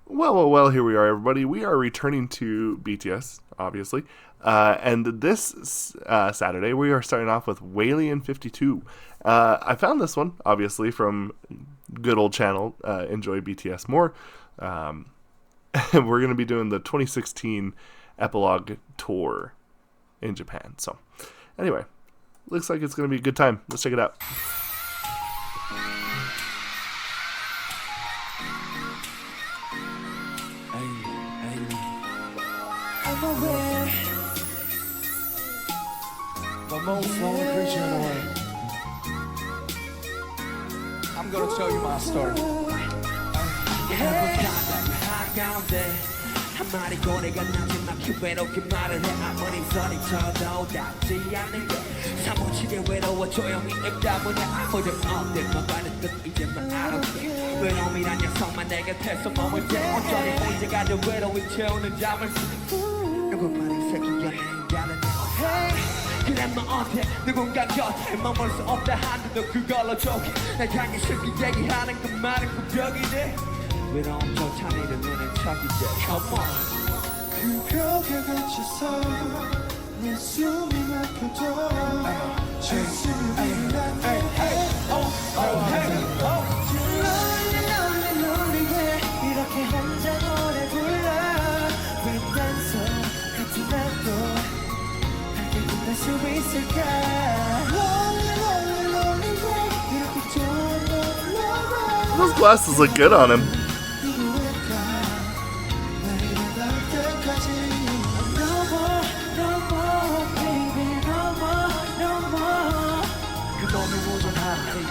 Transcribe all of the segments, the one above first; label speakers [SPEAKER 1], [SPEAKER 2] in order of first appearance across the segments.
[SPEAKER 1] Well, here we are, everybody. We are returning to BTS, obviously. And this Saturday, we are starting off with WHALIAN 52. I found this one, obviously, from good old channel, Enjoy BTS More. And we're going to be doing the 2016 epilogue tour in Japan. So, anyway, looks like it's going to be a good time. Let's check it out.
[SPEAKER 2] I'm aware, the most lonely creature in the world. I'm gonna tell you my story. 한마디 고래가 나지만 외롭게 말을 해 아무리 소리 쳐도 닿지 않는 게 사무치게 외로워 조용히 읽다 보니 아무도 없는 것과는 뜻 이제만 알았게 외로움이란 녀석만 내 곁에서 머물 때 온전히 혼자가 돼 외로움이 채우는 잠을 누군가는 새끼야 인간은 그래 뭐 어때 누군가 곁에 머물 수 없다 한데도 그걸로 좋게 날 향해 쉽게 얘기하는 그 말은 구벽이네 외로움조차 내려 눈엔 척이지 Come on 그 벽에 갇혀서 내 숨이 막혀져 한숨이 비난해 lonely 왜 이렇게 혼자 노래 불러 왜 단소 같은 나도 밝게 빛날 수 있을까 lonely 왜 이렇게 좋은 걸 몰라
[SPEAKER 1] Those glasses look good on him.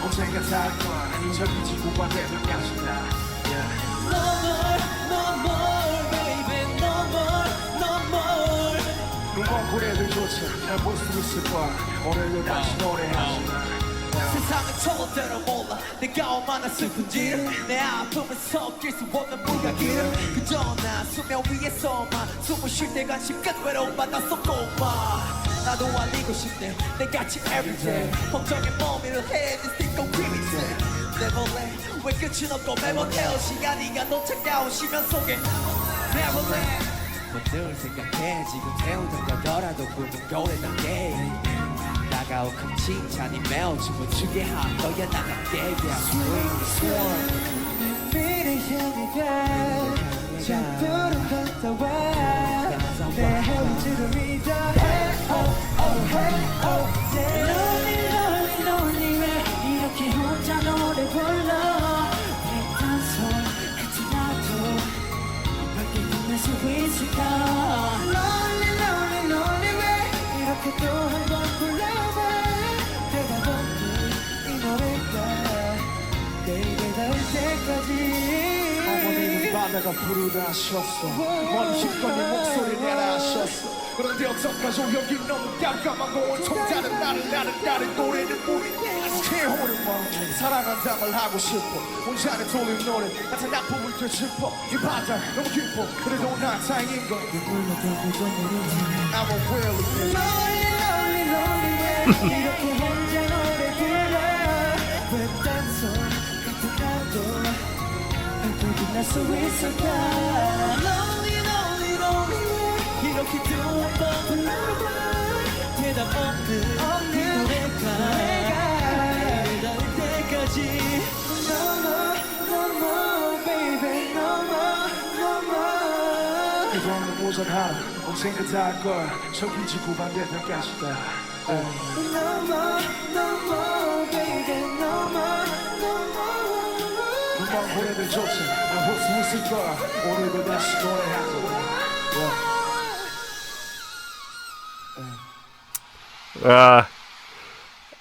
[SPEAKER 2] 언젠가 살걸 저기 지구가 되는 것이다 No more baby no more 눈먼 고래들조차 날 볼 수 있을 거야 오늘도 다시 노래하시나 세상은 저대로 몰라 내가 얼마나 슬픈지를 내 아픔을 섞일 수 없는 무가기를 그저 나 수면 위에서만 숨을 쉴 때 관심 끝 외로움 받았어 꼬마 나도 알리고 싶네 내같이 everyday 걱정에 머미를 해 This thing gon' creep me Never let 왜 끝이 없고 매번 헤어 시간이가 너 차가운 시간 속에 Never let 늘 생각해 지금 태우던 거더라도 꿈은 고래답게 다가올 큰 칭찬이 매우 춤을 추게 할 거야 나답게 Sweet swan 미래 향해 가 저들은 갔다 와내 헤어지를 믿어 lonely 왜 이렇게 혼자 노래 불러 백단소 같은 나도 밝게 빛날 수 있을까 lonely 왜 이렇게 또 한 번 불러봐 대답 없는 이 노래가 내게 닿을 때까지 어머니는 바다가 부르다 하셨어 머리 힘껏 네 목소리 내라 하셨어 그런데 어쩌까지 여기 너무 깜깜한 거원 총자는 나를 노래는 우리 개호는 뭐 사랑한다말 하고 싶어 혼자는 돌린 노래 같은 아픔을 되짚어 이 바다 너무 깊어 그래도 난 다행인 걸 눈물로 담고도 모르지 I'm a whale lonely 이렇게 혼자 노래 불러 왜 단소 같은 나도 밝게 빛날 수 있을까 lonely 이렇게 또 한 번 불러봐 대답 없는 이 노래가 닿을 때까지 No more baby No more 이번은 모자라 언젠가 닿을걸 저기 지구 반대편 가시다 No more baby No more 눈먼 고래들조차 날 볼 수 있을 거야 오늘도 다시 노래하자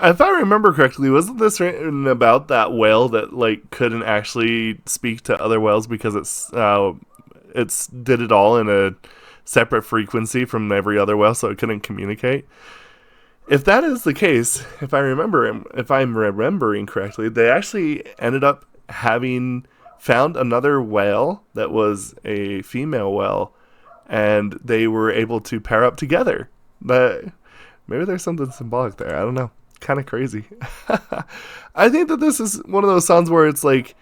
[SPEAKER 1] If I remember correctly, wasn't this written about that whale that like couldn't actually speak to other whales because it's did it all in a separate frequency from every other whale, so it couldn't communicate? If that is the case, if I'm remembering correctly, they actually ended up having found another whale that was a female whale, and they were able to pair up together. But maybe there's something symbolic there. I don't know. Kind of crazy. I think that this is one of those songs where it's like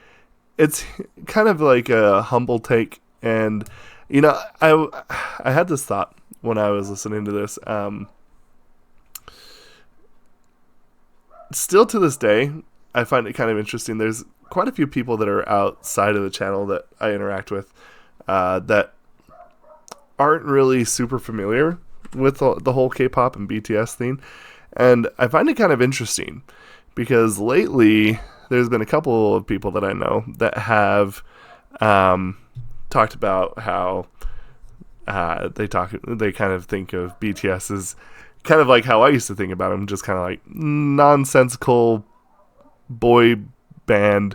[SPEAKER 1] it's kind of like a humble take. And, I had this thought when I was listening to this. Still to this day, I find it kind of interesting. There's quite a few people that are outside of the channel that I interact with that aren't really super familiar with the whole K-pop and BTS thing. And I find it kind of interesting because lately there's been a couple of people that I know that have talked about how they kind of think of BTS as kind of like how I used to think about them, just kind of like nonsensical boy band,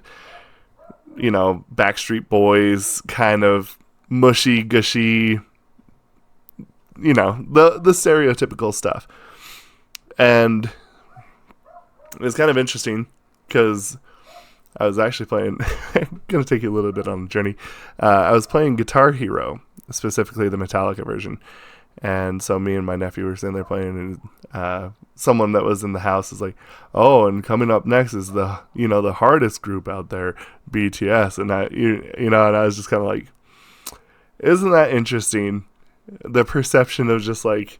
[SPEAKER 1] Backstreet Boys, kind of mushy gushy, the stereotypical stuff. And it's kind of interesting because I was actually playing, I'm going to take you a little bit on a journey. I was playing Guitar Hero, specifically the Metallica version. And so me and my nephew were sitting there playing, and someone that was in the house is like, "Oh, and coming up next is the hardest group out there, BTS." And and I was just kind of like, "Isn't that interesting? The perception of just like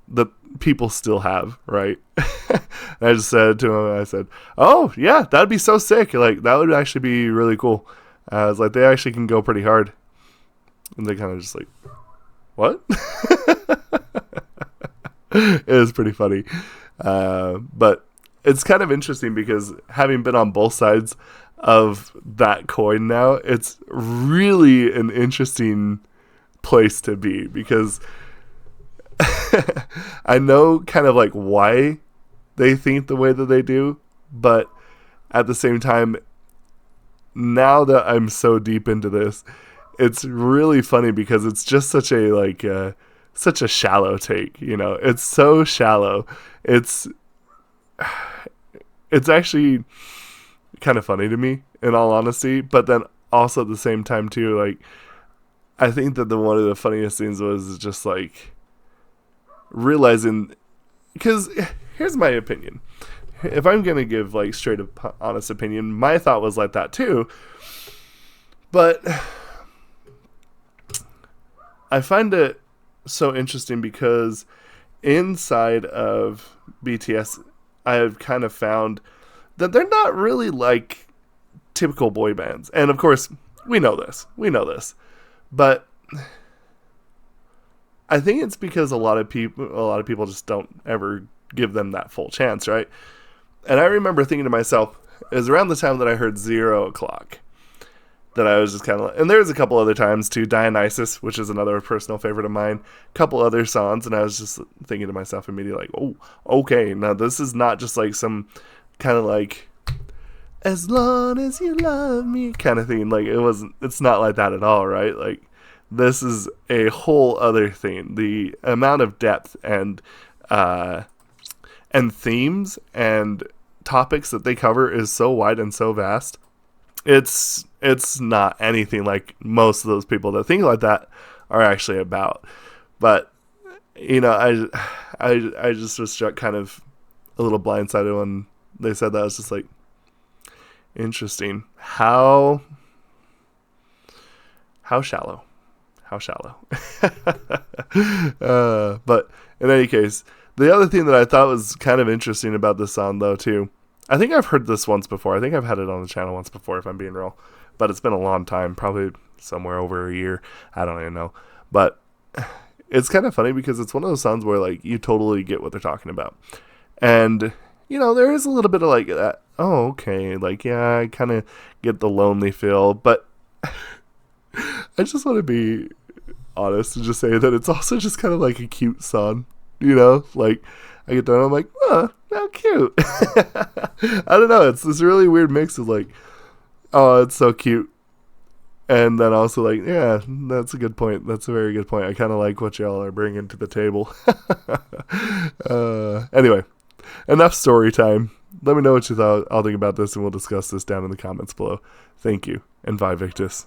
[SPEAKER 1] the people still have, right?" And I just said to him, I said, "Oh yeah, that'd be so sick. Like that would actually be really cool." I was like, "They actually can go pretty hard," and they kind of just like, "What?" It was pretty funny. But it's kind of interesting because having been on both sides of that coin now, it's really an interesting place to be because I know kind of like why they think the way that they do, but at the same time, now that I'm so deep into this, it's really funny because it's just such a shallow take, It's so shallow. It's actually kind of funny to me, in all honesty. But then also at the same time too, like I think that one of the funniest things was just like realizing, because here's my opinion. If I'm gonna give like straight up honest opinion, my thought was like that too. But I find it so interesting because inside of BTS, I have kind of found that they're not really like typical boy bands. And of course, we know this. But I think it's because a lot of people just don't ever give them that full chance, right? And I remember thinking to myself, it was around the time that I heard 0 O'Clock, that I was just kind of like, and there's a couple other times too, Dionysus, which is another personal favorite of mine, a couple other songs, and I was just thinking to myself immediately like, oh, okay, now this is not just like some kind of like, as long as you love me kind of thing. Like it's not like that at all, right? Like this is a whole other thing. The amount of depth and themes and topics that they cover is so wide and so vast. It's not anything like most of those people that think like that are actually about. But I just was struck kind of a little blindsided when they said that. I was just like, interesting. How shallow. But in any case, the other thing that I thought was kind of interesting about this song though too, I think I've heard this once before. I think I've had it on the channel once before, if I'm being real. But it's been a long time, probably somewhere over a year. I don't even know. But it's kind of funny because it's one of those songs where like you totally get what they're talking about. And, there is a little bit of like that. Oh, okay. Like, yeah, I kind of get the lonely feel. But I just want to be honest and just say that it's also just kind of like a cute song. Like I get done, I'm like, oh, how cute. I don't know. It's this really weird mix of like, oh, it's so cute. And then also like, yeah, that's a good point. That's a very good point. I kind of like what y'all are bringing to the table. Anyway, enough story time. Let me know what you thought. I'll think about this and we'll discuss this down in the comments below. Thank you, and bye, Victus.